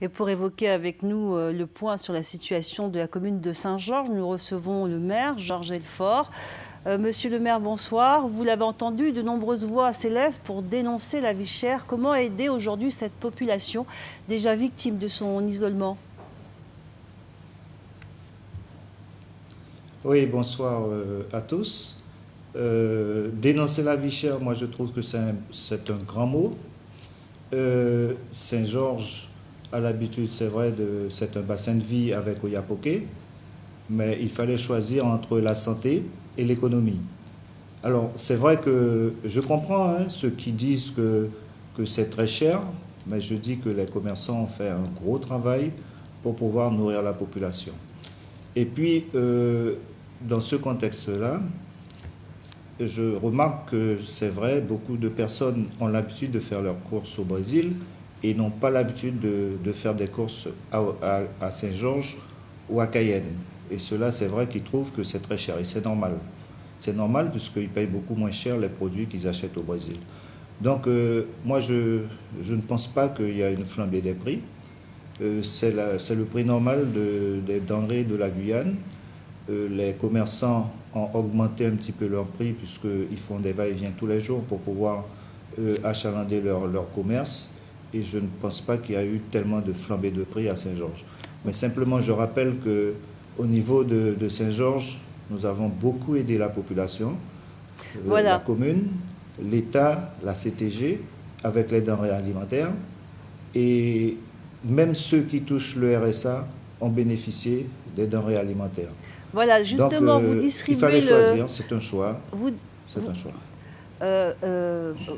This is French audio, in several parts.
Et pour évoquer avec nous le point sur la situation de la commune de Saint-Georges, nous recevons le maire, Georges Helfort. Monsieur le maire, bonsoir. Vous l'avez entendu, de nombreuses voix s'élèvent pour dénoncer la vie chère. Comment aider aujourd'hui cette population déjà victime de son isolement? Oui, bonsoir à tous. Dénoncer la vie chère, moi je trouve que c'est un grand mot. Saint-Georges a l'habitude, c'est vrai, c'est un bassin de vie avec Oyapoké, mais il fallait choisir entre la santé et l'économie. Alors, c'est vrai que je comprends ceux qui disent que c'est très cher, mais je dis que les commerçants ont fait un gros travail pour pouvoir nourrir la population. Et puis, dans ce contexte-là, je remarque que c'est vrai, beaucoup de personnes ont l'habitude de faire leurs courses au Brésil et n'ont pas l'habitude de faire des courses à Saint-Georges ou à Cayenne. Et cela, c'est vrai qu'ils trouvent que c'est très cher et c'est normal. C'est normal puisqu'ils payent beaucoup moins cher les produits qu'ils achètent au Brésil. Donc, moi, je ne pense pas qu'il y a une flambée des prix. C'est le prix normal des denrées de la Guyane. Les commerçants ont augmenté un petit peu leur prix puisqu'ils font des va-et-vient tous les jours pour pouvoir achalander leur commerce. Et je ne pense pas qu'il y a eu tellement de flambée de prix à Saint-Georges. Mais simplement, je rappelle qu'au niveau de Saint-Georges, nous avons beaucoup aidé la population, Voilà. la commune, l'État, la CTG, avec les denrées alimentaires. Et même ceux qui touchent le RSA ont bénéficié des denrées alimentaires. Voilà, justement, Donc, vous distribuez il fallait choisir, c'est un choix. C'est un choix.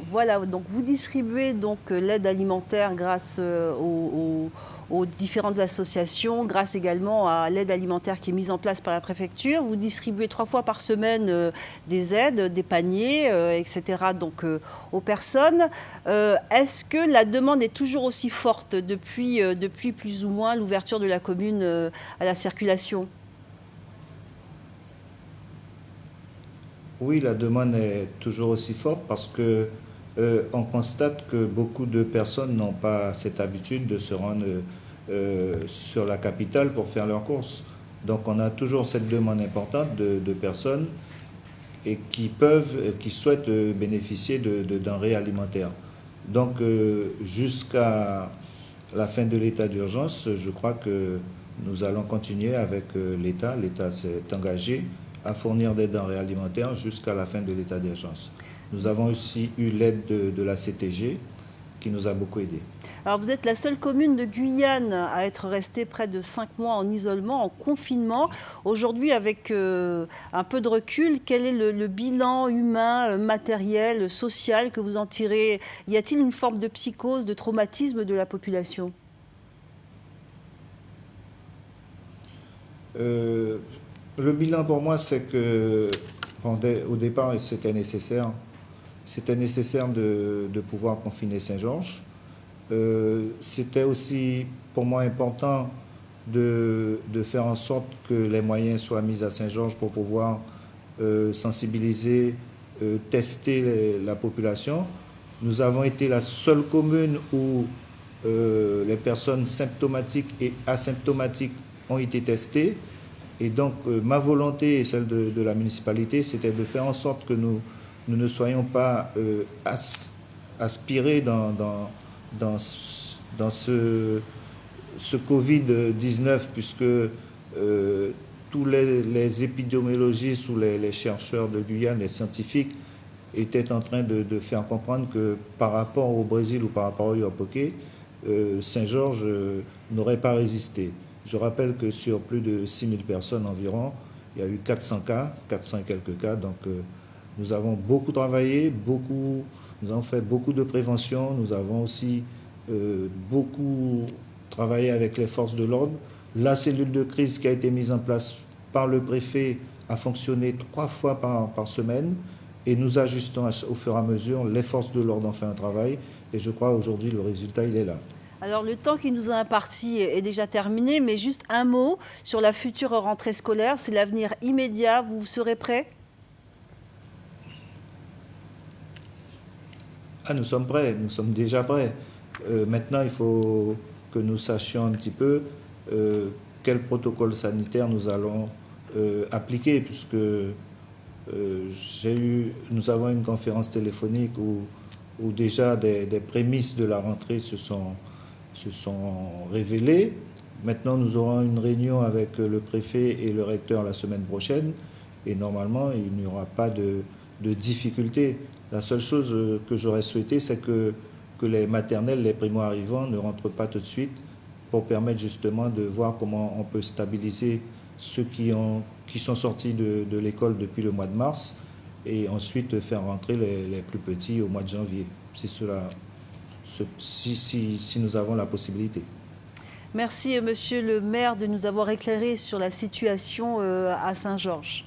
Voilà, donc vous distribuez donc l'aide alimentaire grâce aux différentes associations, grâce également à l'aide alimentaire qui est mise en place par la préfecture. Vous distribuez 3 fois par semaine des aides, des paniers, etc. Donc aux personnes. Est-ce que la demande est toujours aussi forte depuis plus ou moins l'ouverture de la commune à la circulation? Oui, la demande est toujours aussi forte parce que on constate que beaucoup de personnes n'ont pas cette habitude de se rendre sur la capitale pour faire leurs courses. Donc on a toujours cette demande importante de personnes et qui souhaitent bénéficier de denrées alimentaires. Donc jusqu'à la fin de l'état d'urgence, je crois que nous allons continuer avec l'État. L'État s'est engagé à fournir des denrées alimentaires jusqu'à la fin de l'état d'urgence. Nous avons aussi eu l'aide de la CTG qui nous a beaucoup aidés. Alors vous êtes la seule commune de Guyane à être restée près de 5 mois en isolement, en confinement. Aujourd'hui, avec un peu de recul, quel est le bilan humain, matériel, social que vous en tirez? Y a-t-il une forme de psychose, de traumatisme de la population? Le bilan pour moi, c'est que au départ, c'était nécessaire. C'était nécessaire de pouvoir confiner Saint-Georges. C'était aussi pour moi important de faire en sorte que les moyens soient mis à Saint-Georges pour pouvoir sensibiliser, tester la population. Nous avons été la seule commune où les personnes symptomatiques et asymptomatiques ont été testées. Et donc, ma volonté et celle de la municipalité, c'était de faire en sorte que nous ne soyons pas aspirés dans ce Covid-19, puisque tous les épidémiologistes ou les chercheurs de Guyane, les scientifiques, étaient en train de faire comprendre que par rapport au Brésil ou par rapport au Oiapoque, Saint-Georges n'aurait pas résisté. Je rappelle que sur plus de 6000 personnes environ, il y a eu 400 cas, 400 et quelques cas. Donc nous avons beaucoup travaillé, nous avons fait beaucoup de prévention. Nous avons aussi beaucoup travaillé avec les forces de l'ordre. La cellule de crise qui a été mise en place par le préfet a fonctionné 3 fois par semaine. Et nous ajustons au fur et à mesure. Les forces de l'ordre ont fait un travail. Et je crois aujourd'hui le résultat, il est là. Alors, le temps qui nous a imparti est déjà terminé, mais juste un mot sur la future rentrée scolaire. C'est l'avenir immédiat. Vous serez prêts? Ah, nous sommes prêts, nous sommes déjà prêts. Maintenant, il faut que nous sachions un petit peu quel protocole sanitaire nous allons appliquer, puisque nous avons une conférence téléphonique où déjà des prémices de la rentrée se sont révélées. Maintenant, nous aurons une réunion avec le préfet et le recteur la semaine prochaine, et normalement, il n'y aura pas de difficultés. La seule chose que j'aurais souhaité, c'est que les maternelles, les primo-arrivants ne rentrent pas tout de suite, pour permettre justement de voir comment on peut stabiliser ceux qui sont sortis de l'école depuis le mois de mars, et ensuite faire rentrer les plus petits au mois de janvier, si nous avons la possibilité. Merci, monsieur le maire, de nous avoir éclairé sur la situation à Saint-Georges.